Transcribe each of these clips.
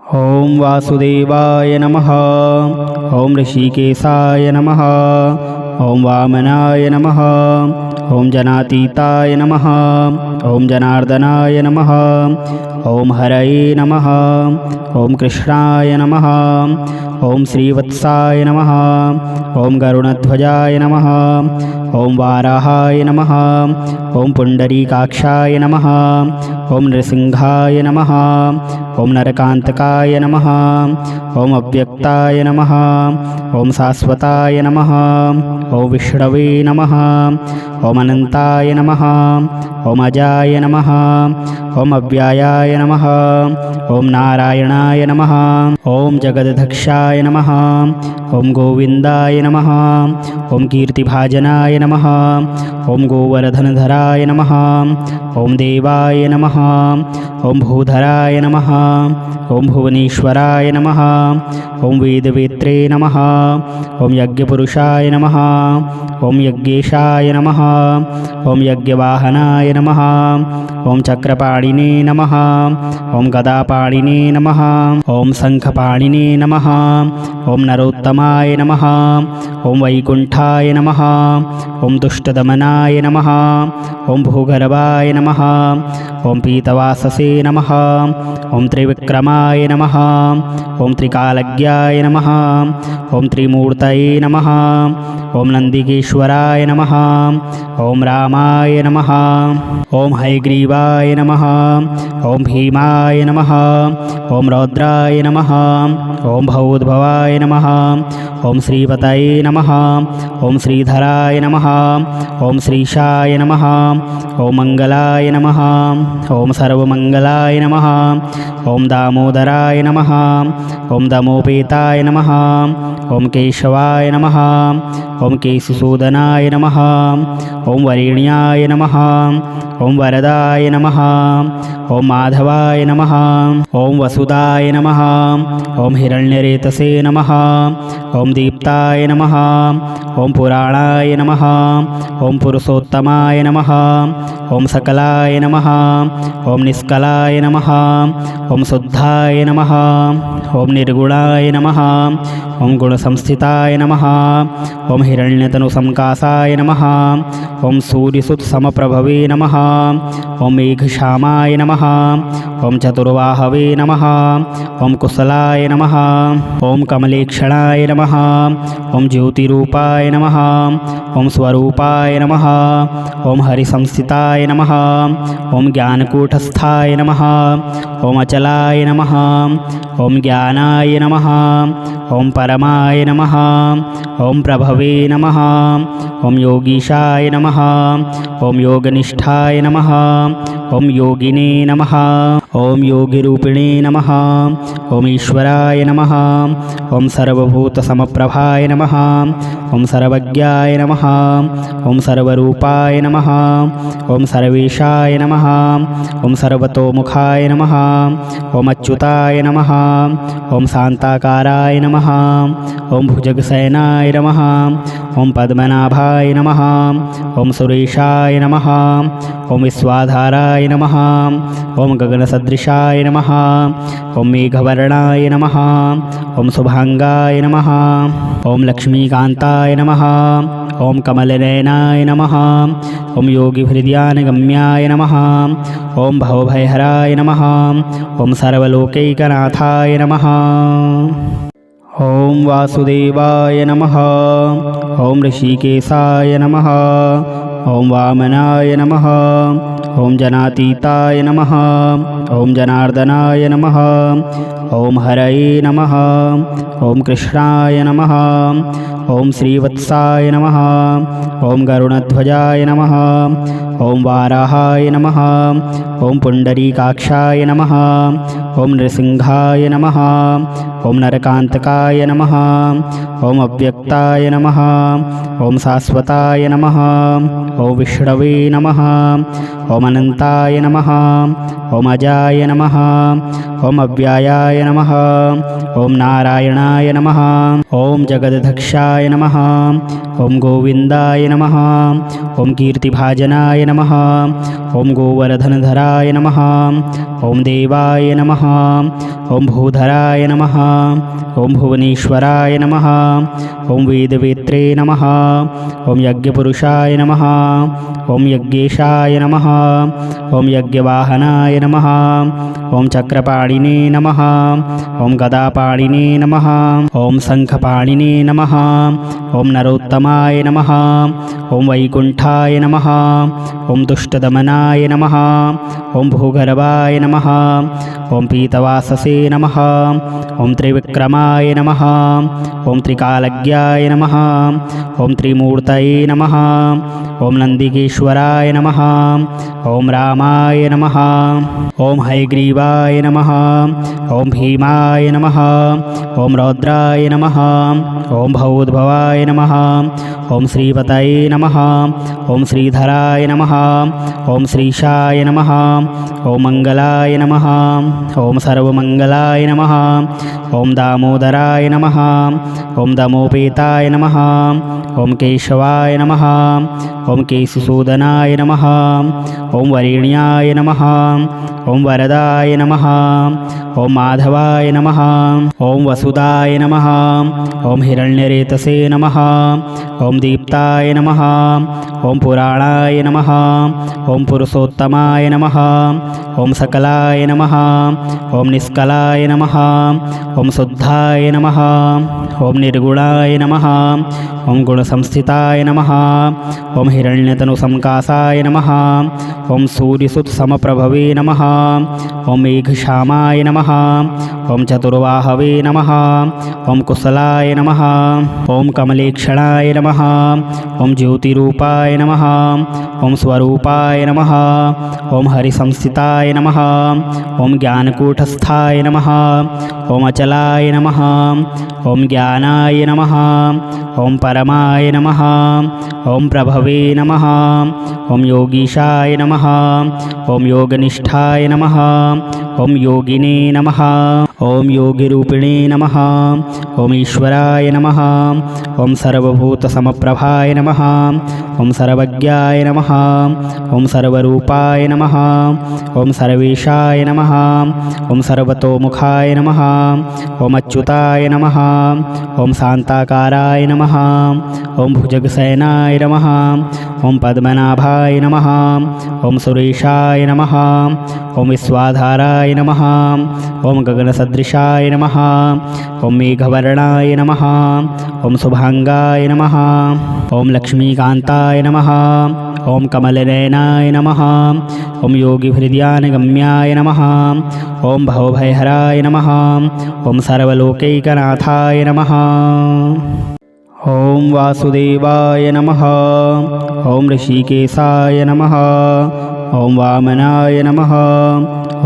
ॐ वासुदेवाय नमः। ॐ ऋषिकेशाय नमः। ॐ वामनाय नमः। ॐ जनातीताय नमः। ॐ जनार्दनाय नमः। ॐ हरये नमः। ॐ कृष्णाय नमः। ॐ श्रीवत्साय नमः। ॐ गरुडध्वजाय नमः। ॐ वाराहाय नमः। ॐ पुण्डरीकाक्षाय नमः। ॐ नृसिंहाय नमः। ॐ नरकान्तकाय नमः। ॐ अव्यक्ताय नमः। ॐ शाश्वताय नमः। ॐ विष्णवे नमः। ॐ अनन्ताय नमः। ॐ अजाय नमः। ॐ अव्ययाय नमः। ॐ नारायणाय नमः। ॐ जगदधक्षाय नमः। ॐ गोविन्दाय नमः। ॐ कीर्तिभाजनाय नमः। ॐ गोवर्धनधराय नमः। ॐ देवाय नमः। ॐ भूधराय नमः। ॐ भुवनेश्वराय नमः। ॐ वेदवेत्रे नमः। ॐ यज्ञपुरुषाय नमः। ॐ यज्ञेशाय नमः। ॐ यज्ञवाहनाय नमः। ॐ चक्रपाणिने नमः। ॐ गदापाणिने नमः। ॐ शङ्खपाणिने नमः। ॐ नरोत्तमाय नमः। ॐ वैकुण्ठाय नमः। ॐ दुष्टदमनाय नमः। ॐ भूगर्भाय नमः। ॐ पीतवाससे नमः। ॐ त्रिविक्रमाय नमः। ॐ त्रिकालज्ञाय नमः। ॐ त्रिमूर्तये नमः। ॐ नन्दिकेश्वराय नमः। ॐ रामाय नमः। ॐ हयग्रीवाय नमः। ॐ भीमाय नमः। ॐ रौद्राय नमः। ॐ भवोद्भवाय नमः। ॐ श्रीपतये नमः। ॐ श्रीधराय नमः। ॐ श्रीशाय नमः। ॐ मङ्गलाय नमः। ॐ सर्वमङ्गलाय नमः। ॐ दामोदराय नमः। ॐ दमोपेताय नमः। ॐ केशवाय नमः। ॐ केशसूदनाय नमः। ॐ वरेण्याय नमः। ॐ वरदाय नमः। ॐ माधवाय नमः। ॐ वसुदाय नमः। ॐ हिरण्यरेतसे नमः। ॐ दीप्ताय नमः। ॐ पुराणाय नमः। ॐ पुरुषोत्तमाय नमः। ॐ सकलाय नमः। ॐ निष्कलाय नमः। ॐ शुद्धाय नमः। ॐ निर्गुणाय नमः। ॐ गुणसंस्थिताय नमः। ॐ हिरण्यतनुसंकासाय नमः। ॐ सूर्यसुतसमप्रभवे नमः। ॐ मेघश्यामाय नमः। ॐ चतुर्बाहवे नमः। ॐ कुशलाय नमः। ॐ कमलेक्षणाय नमः। ॐ ज्योतिरूपाय नमः। ॐ स्वरूपाय नमः। ॐ हरिसंस्थिताय नमः। ॐ ज्ञानकूटस्थाय नमः। ॐ अचलाय नमः। ॐ ज्ञानाय नमः। ॐ परमाय नमः। ॐ प्रभवे नमः। ॐ योगीशाय नमः। ॐ योगनिष्ठाय नमः। ॐ योगिने नमः। ॐ योगिरूपिणे नमः। ॐ ईश्वराय नमः। ॐ सर्वभूतसमप्रभाय नमः। ॐ सर्वज्ञाय नमः। ॐ सर्वरूपाय नमः। ॐ सर्वेशाय नमः। ॐ सर्वतोमुखाय नमः। ॐ अच्युताय नमः। ॐ शान्ताकाराय नमः। ॐ भुजगशयनाय नमः। ॐ पद्मनाभाय नमः। ॐ सुरेशाय नमः। ॐ विश्वाधाराय नमः। ॐ गगनसदृशाय नमः। ॐ मेघवर्णाय नमः। ॐ शुभांगाय नमः। ॐ लक्ष्मीकान्ताय नमः। ॐ कमलनयनाय नमः। ॐ योगिहृदयानगम्याय नमः। ॐ भवभयहराय नमः। ॐ सर्वलोकैकनाथाय नमः। ॐ वासुदेवाय नमः। ॐ ऋषिकेशाय नमः। ॐ वामनाय नमः। ॐ जनातीताय नमः। ॐ जनार्दनाय नमः। ॐ हरये नमः। ॐ कृष्णाय नमः। ॐ श्रीवत्साय नमः। ॐ गरुडध्वजाय नमः। ॐ वाराहाय नमः। ॐ पुण्डरीकाक्षाय नमः। ॐ नृसिंहाय नमः। ॐ नरकान्तकाय नमः। ॐ अव्यक्ताय नमः। ॐ शाश्वताय नमः। ॐ विष्णवे नमः। ॐ अनन्ताय नमः। ॐ अजाय नमः। ॐ अव्यायाय नमः। ॐ नारायणाय नमः। ॐ जगदधक्षाय नमः। ॐ गोविन्दाय नमः। ॐ कीर्तिभाजनाय नमः। ॐ गोवर्धनधराय नमः। ॐ देवाय नमः। ॐ भूधराय नमः। ॐ भुवनेश्वराय नमः। ॐ वेदवेत्रे नमः। ॐ यज्ञपुरुषाय नमः। ॐ यज्ञेशाय नमः। ॐ यज्ञवाहनाय नमः। ॐ चक्रपाणिने नमः। ॐ गदापाणिने नमः। ॐ शङ्खपाणिने नमः। ॐ नरोत्तमाय नमः। ॐ वैकुण्ठाय नमः। ॐ दुष्टदमनाय नमः। ॐ भूगर्भाय नमः। ॐ पीतवाससे नमः। ॐ त्रिविक्रमाय नमः। ॐ त्रिकालज्ञाय नमः। ॐ त्रिमूर्तये नमः। ॐ नन्दिकेश्वराय नमः। ॐ रामाय नमः। ॐ हयग्रीवाय नमः। ॐ भीमाय नमः। ॐ रौद्राय नमः। ॐ भवोद्भवाय नमः। ॐ श्रीपतये नमः। ॐ श्रीधराय नमः। ॐ श्रीशाय नमः। ॐ मङ्गलाय नमः। ॐ सर्वमङ्गलाय नमः। ॐ दामोदराय नमः। ॐ दमोपेताय नमः। ॐ केशवाय नमः। ॐ केशसूदनाय नमः। ॐ वरेण्याय नमः। ॐ वरदाय नमः। ॐ माधवाय नमः। ॐ वसुदाय नमः। ॐ हिरण्यरेतसे नमः। ॐ दीप्ताय नमः। ॐ पुराणाय नमः। ॐ पुरुषोत्तमाय नमः। ॐ सकलाय नमः। ॐ निष्कलाय नमः। ॐ शुद्धाय नमः। ॐ निर्गुणाय नमः। ॐ गुणसंस्थिताय नमः। ॐ हिरण्यतनुसंकासाय नमः। ॐ सूर्यसुतसमप्रभवे नमः। ॐ मेघश्यामाय नमः। ॐ चतुर्बाहवे नमः। ॐ कुशलाय नमः। ॐ कमलेक्षणाय नमः। ॐ ज्योतिरूपाय नमः। ॐ स्वरूपाय नमः। ॐ हरिसंस्थिताय नमः। ॐ ज्ञानकूटस्थाय नमः। ॐ अचलाय नमः। ॐ ज्ञानाय नमः। ॐ परमाय नमः। ॐ प्रभवे नमः। ॐ योगीशाय नमः। ॐ योगनिष्ठाय नमः। ॐ योगिने नमः। ॐ योगिरूपिणे नमः। ॐ ईश्वराय नमः। ॐ सर्वभूतसमप्रभाय नमः। ॐ सर्वज्ञाय नमः। ॐ सर्वरूपाय नमः। ॐ सर्वेशाय नमः। ॐ सर्वतोमुखाय नमः। ॐ अच्युताय नमः। ॐ शान्ताकाराय नमः। ॐ भुजगशयनाय नमः। ॐ पद्मनाभाय नमः। ॐ सुरेशाय नमः। ॐ विश्वाधाराय नमः। ॐ गगनसदृशाय नमः। ॐ मेघवर्णाय नमः। ॐ शुभांगाय नमः। ॐ लक्ष्मीकान्ताय नमः। ॐ कमलनयनाय नमः। ॐ योगिहृदयानगम्याय नमः। ॐ भवभयहराय नमः। ॐ सर्वलोकैकनाथाय नमः। ॐ वासुदेवाय नमः। ॐ ऋषिकेशाय नमः। ॐ वामनाय नमः।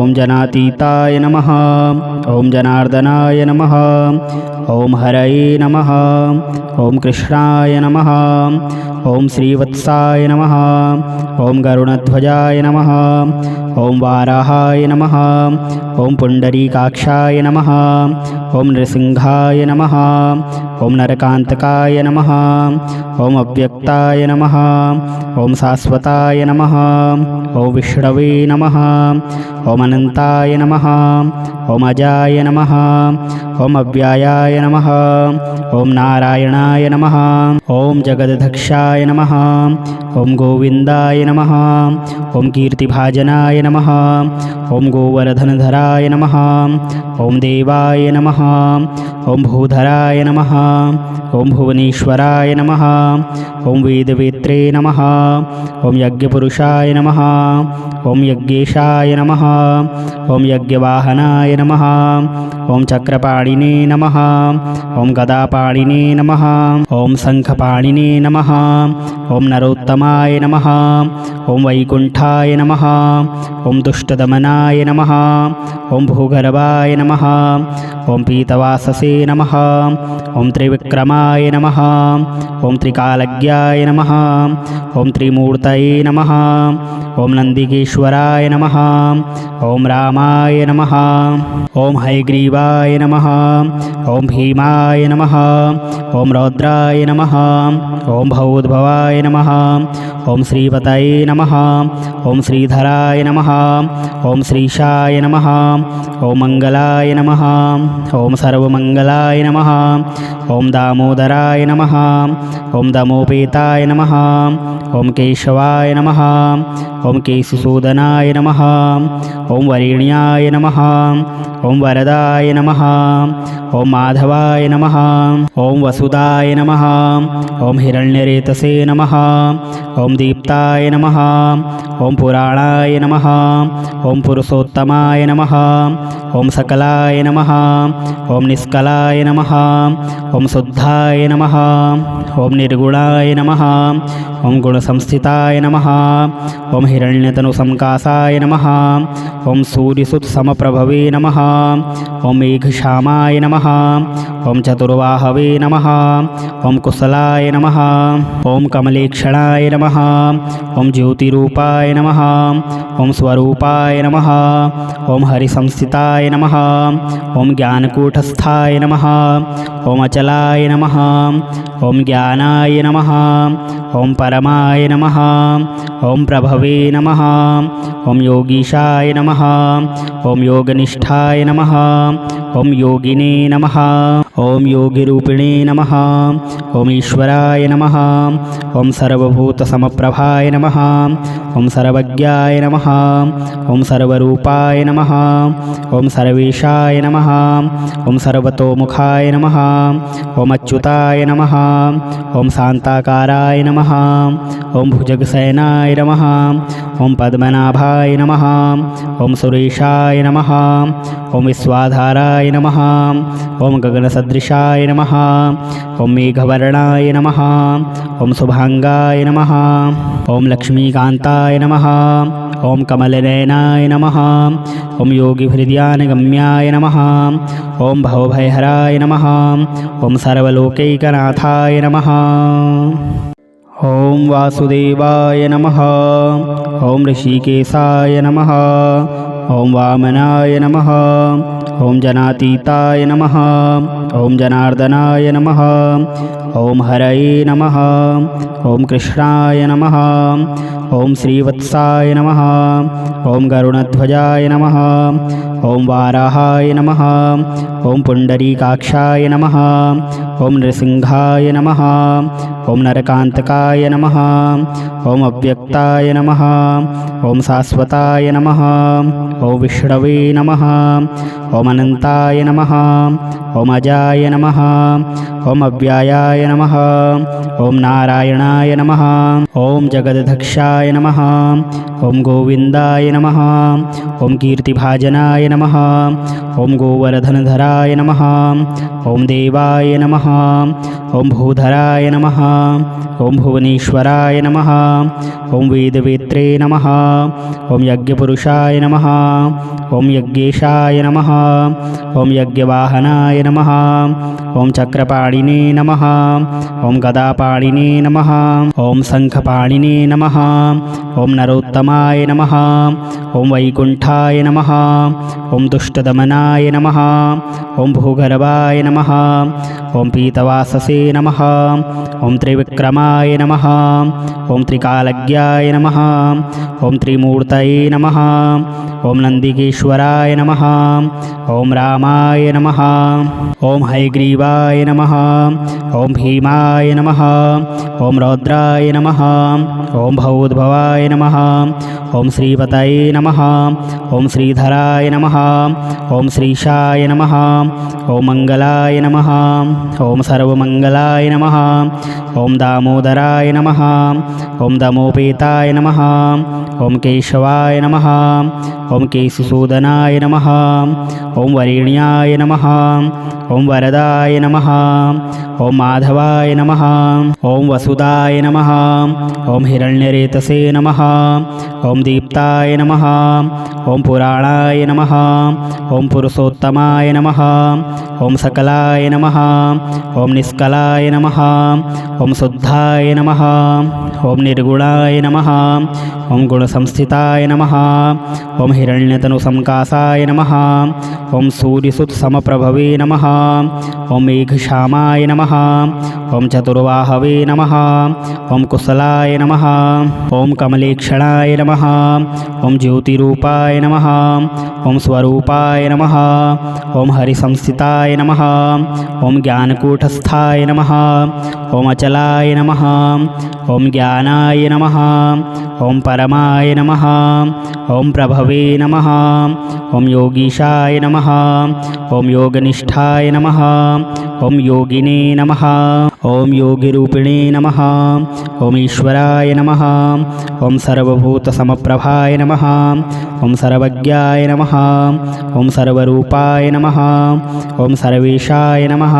ॐ जनातीताय नमः। ॐ जनार्दनाय नमः। ॐ हरये नमः। ॐ कृष्णाय नमः। ॐ श्रीवत्साय नमः। ॐ गरुडध्वजाय नमः। ॐ वाराहाय नमः। ॐ पुण्डरीकाक्षाय नमः। ॐ नृसिंहाय नमः। ॐ नरकान्तकाय नमः। ॐ अव्यक्ताय नमः। ॐ शाश्वताय नमः। ॐ विष्णवे नमः। ॐ अनन्ताय नमः। ॐ अजाय नमः। ॐ अव्यायाय नमः। ॐ नारायणाय नमः। ॐ जगदधक्षाय नमः। ॐ गोविन्दाय नमः। ॐ कीर्तिभाजनाय नमः। ॐ गोवर्धनधराय नमः। ॐ देवाय नमः। ॐ भूधराय नमः। ॐ भुवनेश्वराय नमः। ॐ वेदवेत्रे नमः। ॐ यज्ञपुरुषाय नमः। ॐ यज्ञेशाय नमः। ॐ यज्ञवाहनाय नमः ॐ चक्रपाणिने नमः ॐ गदापाणिने नमः ॐ शङ्खपाणिने नमः ॐ नरोत्तमाय नमः ॐ वैकुण्ठाय नमः ॐ दुष्टदमनाय नमः ॐ भूगर्भाय नमः ॐ पीतवाससे नमः ॐ त्रिविक्रमाय नमः ॐ त्रिकालज्ञाय नमः ॐ त्रिमूर्तये नमः ॐ नन्दिकेश्वराय नमः ॐ रामाय नमः ॐ हयग्रीवाय नमः ॐ भीमाय नमः ॐ रौद्राय नमः ॐ भवोद्भवाय नमः ॐ श्रीपतये नमः ॐ श्रीधराय नमः ॐ श्रीशाय नमः ॐ मङ्गलाय नमः ॐ सर्वमङ्गलाय नमः ॐ दामोदराय नमः ॐ दमोपेताय नमः ॐ केशवाय नमः ॐ केशुसूदनाय नमः ॐ वरेण्याय नमः ॐ वरदाय नमः ॐ माधवाय नमः ॐ वसुदाय नमः ॐ हिरण्यरेतसे नमः ॐ दीप्ताय नमः ॐ पुराणाय नमः ॐ पुरुषोत्तमाय नमः ॐ सकलाय नमः ॐ निष्कलाय नमः ॐ शुद्धाय नमः ॐ निर्गुणाय नमः ॐ गुणसंस्थिताय नमः ॐ हिरण्यतनुसंकासाय नमः ॐ सूर्यसुतसमप्रभवे नमः ॐ मेघश्यामाय नमः ॐ चतुर्बाहवे नमः ॐ कुशलाय नमः ॐ कमलेक्षणाय नमः ॐ ज्योतिरूपाय नमः ॐ स्वरूपाय नमः ॐ हरिसंस्थिताय नमः ॐ ज्ञानकूटस्थाय नमः ॐ अचलाय नमः ॐ ज्ञानाय नमः ॐ परमाय नमः ॐ प्रभवे नमः ॐ योगीशाय नमः ॐ योगनिष्ठाय नमः ॐ योगिने नमः ॐ योगिरूपिणे नमः ॐ ईश्वराय नमः ॐ सर्वभूतसमप्रभाय नमः ॐ सर्वज्ञाय नमः ॐ सर्वरूपाय नमः ॐ सर्वेशाय नमः ॐ सर्वतोमुखाय नमः ॐ अच्युताय नमः ॐ शान्ताकाराय नमः ॐ भुजगशयनाय नमः ॐ पद्मनाभाय नमः ॐ सुरेशाय नमः ॐ विश्वाधाराय नमः ॐ गगनसदृशाय नमः ॐ मेघवर्णाय नमः ॐ शुभाङ्गाय नमः ॐ लक्ष्मीकान्ताय नमः ॐ कमलनयनाय नमः ॐ योगिहृदयानगम्याय नमः ॐ भवभयहराय नमः ॐ सर्वलोकैकनाथाय नमः ॐ वासुदेवाय नमः ॐ ऋषिकेशाय नमः ॐ वामनाय नमः ॐ जनातीताय नमः ॐ जनार्दनाय नमः ॐ हरये नमः ॐ कृष्णाय नमः ॐ श्रीवत्साय नमः ॐ गरुडध्वजाय नमः ॐ वाराहाय नमः ॐ पुण्डरीकाक्षाय नमः ॐ नृसिंहाय नमः ॐ नरकान्तकाय नमः ॐ अव्यक्ताय नमः ॐ शाश्वताय नमः ॐ विष्णवे नमः ॐ अनन्ताय नमः ॐ अजाय नमः ॐ अव्यायाय नमः ॐ नारायणाय नमः ॐ जगदधक्षाय नमः ॐ गोविन्दाय नमः ॐ कीर्तिभाजनाय नमः ॐ गोवर्धनधराय नमः ॐ देवाय नमः ॐ भूधराय नमः ॐ भुवनेश्वराय नमः ॐ वेदवेत्रे नमः ॐ यज्ञपुरुषाय नमः ॐ यज्ञेशाय नमः ॐ यज्ञवाहनाय नमः ॐ चक्रपाणिने नमः ॐ गदापाणिने नमः ॐ शङ्खपाणिने नमः ॐ नरोत्तमाय नमः ॐ वैकुण्ठाय नमः ॐ दुष्टदमनाय नमः ॐ भूगर्भाय नमः ॐ पीतवाससे नमः ॐ त्रिविक्रमाय नमः ॐ त्रिकालज्ञाय नमः ॐ त्रिमूर्तये नमः ॐ नन्दिकेश्वराय नमः ॐ रामाय नमः ॐ हयग्रीवाय नमः ॐ भीमाय नमः ॐ रौद्राय नमः ॐ भवोद्भवाय नमः ॐ श्रीपतये नमः ॐ श्रीधराय नमः ॐ श्रीशाय नमः ॐ मङ्गलाय नमः ॐ सर्वमङ्गलाय नमः ॐ दामोदराय नमः ॐ दमोपेताय नमः ॐ केशवाय नमः ॐ ॐ केशिसूदनाय नमः। ॐ वरेण्याय नमः। ॐ वरदाय नमः। ॐ माधवाय नमः। ॐ वसुदाय नमः। ॐ हिरण्यरेतसे नमः। ॐ दीप्ताय नमः। ॐ पुराणाय नमः। ॐ पुरुषोत्तमाय नमः। ॐ सकलाय नमः। ॐ निष्कलाय नमः। ॐ शुद्धाय नमः। ॐ निर्गुणाय नमः। ॐ गुणसंस्थिताय नमः। ॐ हिरण्यतनुसंकासाय नमः। ॐ सूर्यसुतसमप्रभवे नमः। ॐ मेघश्यामाय नमः। ॐ चतुर्बाहवे नमः। ॐ कुशलाय नमः। ॐ कमलेक्षणाय नमः। ॐ ज्योतिरूपाय नमः। ॐ स्वरूपाय नमः। ॐ हरिसंस्थिताय नमः। ॐ ज्ञानकूटस्थाय नमः। ॐ अचलाय नमः। ॐ ज्ञानाय नमः। ॐ परमाय नमः। ॐ प्रभवे नमः। ॐ योगीशाय नमः। ॐ योगनिष्ठाय नमः। ॐ योगिने नमः। ॐ योगिरूपिणे नमः। ॐ ईश्वराय नमः। ॐ सर्वभूतसमप्रभाय नमः। ॐ सर्वज्ञाय नमः। ॐ सर्वरूपाय नमः। ॐ सर्वेशाय नमः।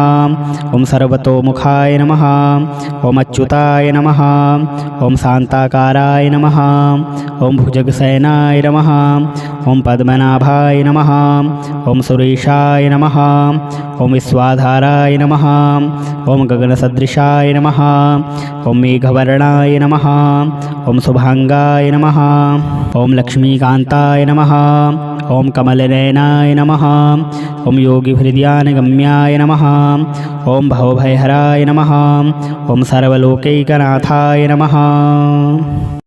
ॐ सर्वतोमुखाय नमः। ॐ अच्युताय नमः। ॐ शान्ताकाराय नमः। ॐ भुजगशयनाय नमः। ॐ पद्मनाभाय नमः। ॐ सुरेशाय नमः। ॐ विश्वाधाराय नमः। ॐ गगनसदृशाय नमः। ॐ मेघवर्णाय नमः। ॐ शुभांगाय नमः। ॐ लक्ष्मीकान्ताय नमः। ॐ कमलनयनाय नमः। ॐ योगिहृदयानगम्याय नमः। ॐ भवभयहराय नमः। ॐ सर्वलोकैकनाथाय नमः।